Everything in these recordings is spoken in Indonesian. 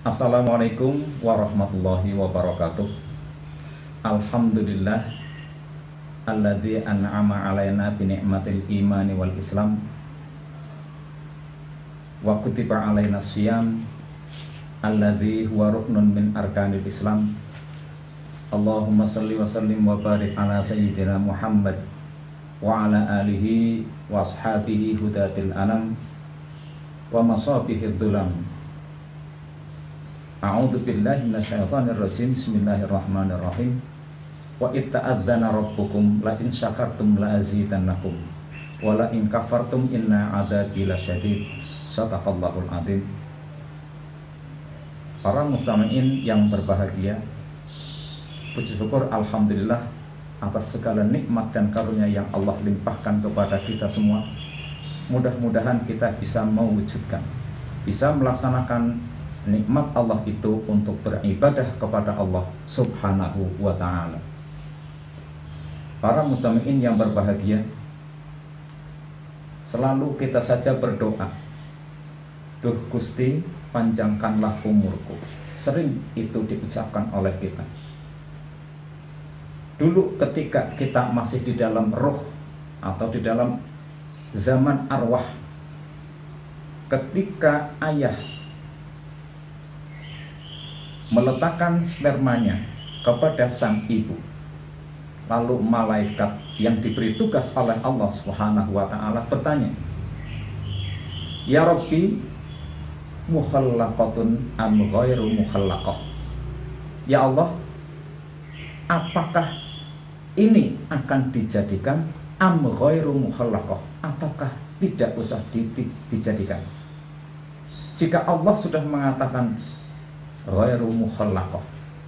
Assalamualaikum warahmatullahi wabarakatuh. Alhamdulillah alladzi an'ama alaina bi ni'matil imani wal islam wa kutiba alaina siyam alladzi huwa ruknun min arkanil islam. Allahumma salli wa sallim wa barik ala sayyidina Muhammad wa ala alihi wa ashabihi hudatil anam wa masabihid dhulam. A'udzu billahi minasyaitonir rajim. Bismillahirrahmanirrahim. Wa itta'adzana rabbukum la in syakartum la azidannakum wa la in kafartum inna 'adzabi lasyadid. Shadaqallahul adzim. Para mustami'in yang berbahagia, puji syukur alhamdulillah atas segala nikmat dan karunia yang Allah limpahkan kepada kita semua. Mudah-mudahan kita bisa mewujudkan, bisa melaksanakan nikmat Allah itu untuk beribadah kepada Allah subhanahu wa ta'ala. Para mustami'in yang berbahagia, selalu kita saja berdoa, duh Gusti panjangkanlah umurku. Sering itu diucapkan oleh kita. Dulu ketika kita masih di dalam roh atau di dalam zaman arwah, ketika ayah meletakkan spermanya kepada sang ibu, lalu malaikat yang diberi tugas oleh Allah Subhanahu wa ta'ala bertanya, ya Rabbi, mukhallaqatun am ghairu mukhallaqah? Ya Allah, apakah ini akan dijadikan am ghairu mukhallaqah, ataukah tidak usah dijadikan? Jika Allah sudah mengatakan ghairu mukhallaqah,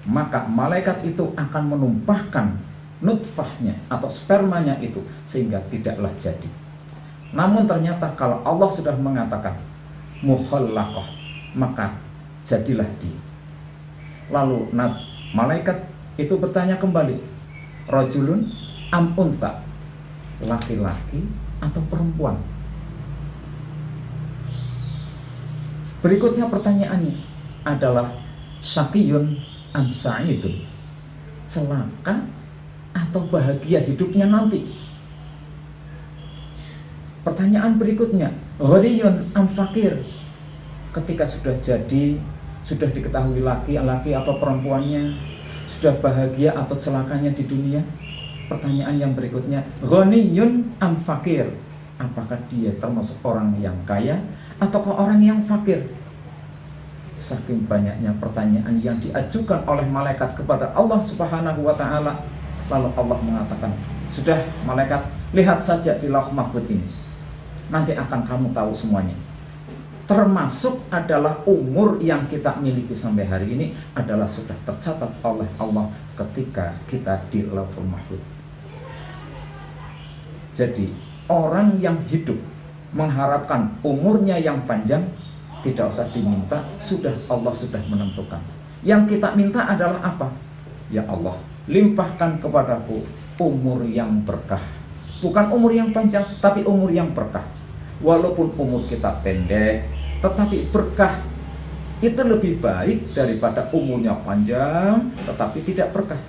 maka malaikat itu akan menumpahkan nutfahnya atau spermanya itu sehingga tidaklah jadi. Namun ternyata kalau Allah sudah mengatakan mukhallaqah, maka jadilah dia. Lalu malaikat itu bertanya kembali, rajulun am untha, laki-laki atau perempuan? Berikutnya pertanyaannya adalah syaqiyun am sa'idun, celaka atau bahagia hidupnya nanti. Pertanyaan berikutnya, ghaniyun am fakir, ketika sudah jadi, sudah diketahui laki-laki atau perempuannya, sudah bahagia atau celakanya di dunia. Pertanyaan yang berikutnya, ghaniyun am fakir, apakah dia termasuk orang yang kaya ataukah orang yang fakir? Saking banyaknya pertanyaan yang diajukan oleh malaikat kepada Allah Subhanahu wa ta'ala, lalu Allah mengatakan, sudah malaikat, lihat saja di lauh mahfuz ini, nanti akan kamu tahu semuanya. Termasuk adalah umur yang kita miliki sampai hari ini adalah sudah tercatat oleh Allah ketika kita di lauhul mahfuz. Jadi orang yang hidup mengharapkan umurnya yang panjang, tidak usah diminta, Allah sudah menentukan. Yang kita minta adalah apa? Ya Allah, limpahkan kepadaku umur yang berkah. Bukan umur yang panjang, tapi umur yang berkah. Walaupun umur kita pendek, tetapi berkah itu lebih baik daripada umurnya panjang tetapi tidak berkah.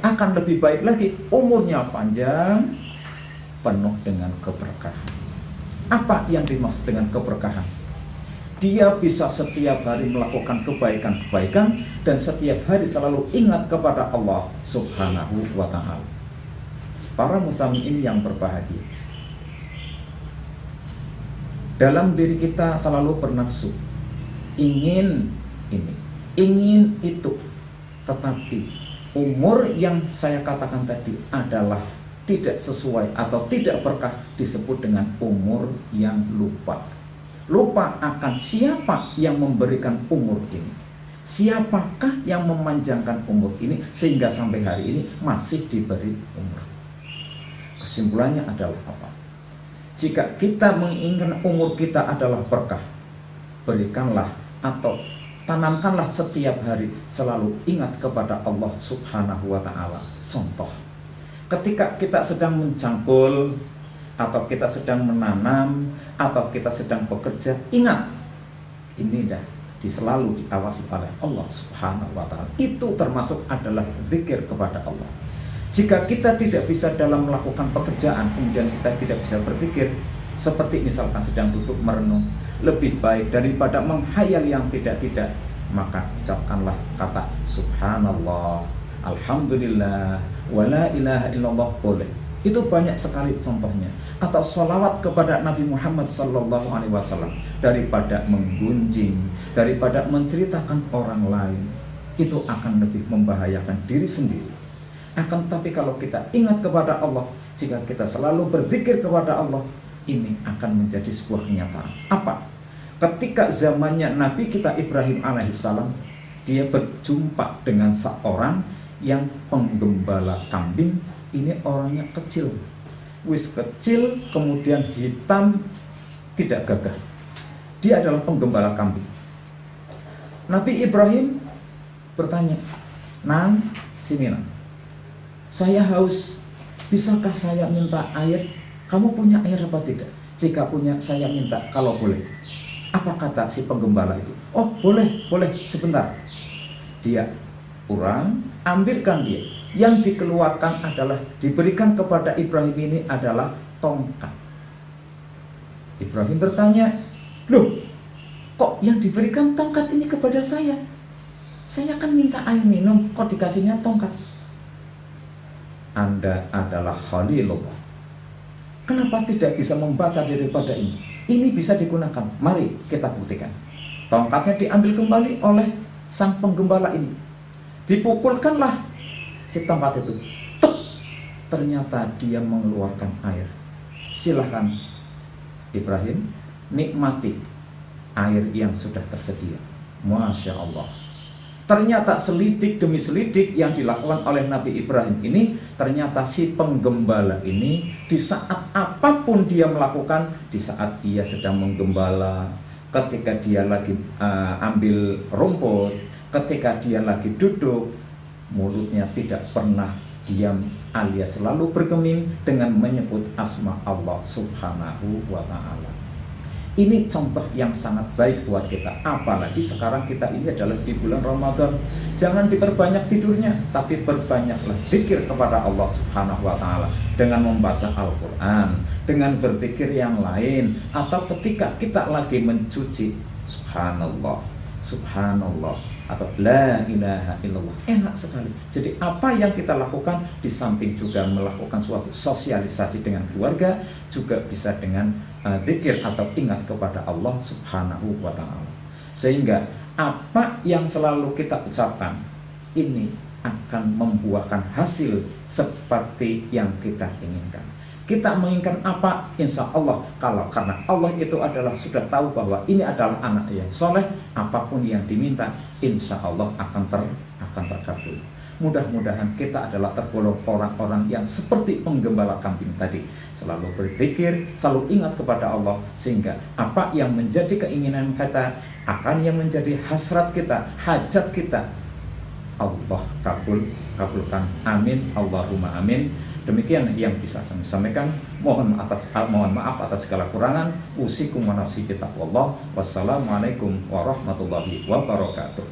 Akan lebih baik lagi umurnya panjang penuh dengan keberkahan. Apa yang dimaksud dengan keberkahan? Dia bisa setiap hari melakukan kebaikan-kebaikan dan setiap hari selalu ingat kepada Allah Subhanahu wa ta'ala. Para mustami'in yang berbahagia, dalam diri kita selalu bernafsu, ingin ini, ingin itu, tetapi umur yang saya katakan tadi adalah tidak sesuai atau tidak berkah, disebut dengan umur yang lupa. Lupa akan siapa yang memberikan umur ini, siapakah yang memanjangkan umur ini sehingga sampai hari ini masih diberi umur. Kesimpulannya adalah apa? Jika kita menginginkan umur kita adalah berkah, berikanlah atau tanamkanlah setiap hari selalu ingat kepada Allah Subhanahu wa ta'ala. Contoh, ketika kita sedang mencangkul atau kita sedang menanam atau kita sedang bekerja, ingat ini dah selalu diawasi oleh Allah Subhanahu wa Ta'ala. Itu termasuk adalah zikir kepada Allah. Jika kita tidak bisa dalam melakukan pekerjaan, kemudian kita tidak bisa berzikir, seperti misalkan sedang duduk merenung, lebih baik daripada menghayal yang tidak-tidak, maka ucapkanlah kata Subhanallah, Alhamdulillah, wa la ilaha illallah boleh. Itu banyak sekali contohnya. Atau sholawat kepada Nabi Muhammad SAW, daripada menggunjing, daripada menceritakan orang lain, itu akan lebih membahayakan diri sendiri. Akan tapi kalau kita ingat kepada Allah, jika kita selalu berzikir kepada Allah, ini akan menjadi sebuah kenyataan. Apa? Ketika zamannya Nabi kita Ibrahim alaihissalam, dia berjumpa dengan seorang yang penggembala kambing. Ini orangnya kecil, wis kecil, kemudian hitam, tidak gagah. Dia adalah penggembala kambing. Nabi Ibrahim bertanya, "Nang, sini nang, saya haus, bisakah saya minta air? Kamu punya air apa tidak? Jika punya, saya minta, kalau boleh." Apa kata si penggembala itu? "Oh boleh, sebentar." Dia kurang, ambilkan dia. Yang dikeluarkan adalah, diberikan kepada Ibrahim ini adalah tongkat. Ibrahim bertanya, "Loh, kok yang diberikan tongkat ini kepada saya? Saya kan minta air minum, kok dikasihnya tongkat?" Anda adalah Khalilullah. Kenapa tidak bisa membaca daripada ini? Ini bisa digunakan. Mari kita buktikan. Tongkatnya diambil kembali oleh sang penggembala ini. Dipukulkanlah si tongkat itu. Tuk! Ternyata dia mengeluarkan air. Silahkan Ibrahim, nikmati air yang sudah tersedia. Masya Allah. Ternyata selidik demi selidik yang dilakukan oleh Nabi Ibrahim ini, ternyata si penggembala ini di saat apapun dia melakukan, di saat dia sedang menggembala, ketika dia lagi ambil rumput, ketika dia lagi duduk, mulutnya tidak pernah diam, alias selalu bergeming dengan menyebut asma Allah Subhanahu wa Ta'ala. Ini contoh yang sangat baik buat kita. Apalagi sekarang kita ini adalah di bulan Ramadan. Jangan diperbanyak tidurnya, tapi perbanyaklah zikir kepada Allah Subhanahu wa Ta'ala dengan membaca Al-Quran, dengan berzikir yang lain, atau ketika kita lagi mencuci, Subhanallah, Subhanallah, atau la ilaha illallah. Enak sekali. Jadi apa yang kita lakukan, di samping juga melakukan suatu sosialisasi dengan keluarga, juga bisa dengan zikir atau ingat kepada Allah Subhanahu wa Ta'ala. Sehingga apa yang selalu kita ucapkan ini akan membuahkan hasil seperti yang kita inginkan. Kita menginginkan apa? Insya Allah, kalau karena Allah itu adalah sudah tahu bahwa ini adalah anak yang soleh, apapun yang diminta, insya Allah akan terkabul. Mudah-mudahan kita adalah tergolong orang-orang yang seperti penggembala kambing tadi, selalu berzikir, selalu ingat kepada Allah, sehingga apa yang menjadi keinginan kita akan yang menjadi hasrat kita, hajat kita, Allah kabulkan. Amin, Allahumma amin. Demikian yang bisa kami sampaikan. Mohon maaf atas segala kurangan. Usikum wa nafsi bi taqwallah. Wassalamualaikum warahmatullahi wabarakatuh.